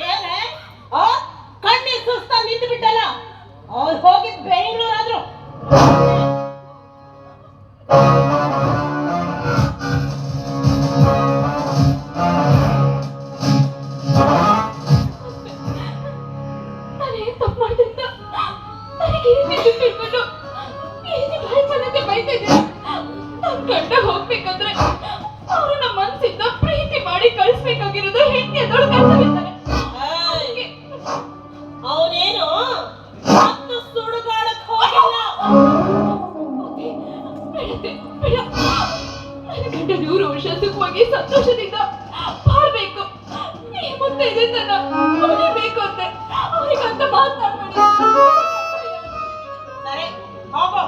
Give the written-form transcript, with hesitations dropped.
ಏನೇ ಕಣ್ಣಿ ಸುಸ್ತ ನಿಂತು ಬಿಟ್ಟಲ್ಲ. ಅವ್ರು ಹೋಗಿದ್ ಬೆಂಗಳೂರಾದ್ರು. ಗಂಡ ಹೋಗ್ಬೇಕಂದ್ರೆ ಅವರು ನಮ್ಮ ಮನಸ್ಸಿಂದ ಪ್ರೀತಿ ಮಾಡಿ ಕಳಿಸ್ಬೇಕಾಗಿರೋದು ಹೆಂಗೆ ದೊಡ್ಡ ಕರ್ತವ್ಯ. ಅವನೇನು ಮತ್ತು ಸುಡುಗಾಡಕ್ ಹೋಗಿಲ್ಲ. ನನ್ನ ಗಂಡ 100 ವರ್ಷ ಸುಖವಾಗಿ ಸಂತೋಷದಿಂದ ಬಾಳ್ಬೇಕು. ಈ ಮುಂದೆ ಇದೆ ತನ್ನ ಉಳಿಬೇಕು ಅಂತೆ ಅವರಿಗಂತ ಮಾತನಾಡ್ಬೇಡಿ. ಸರಿ ಹೋಗೋ.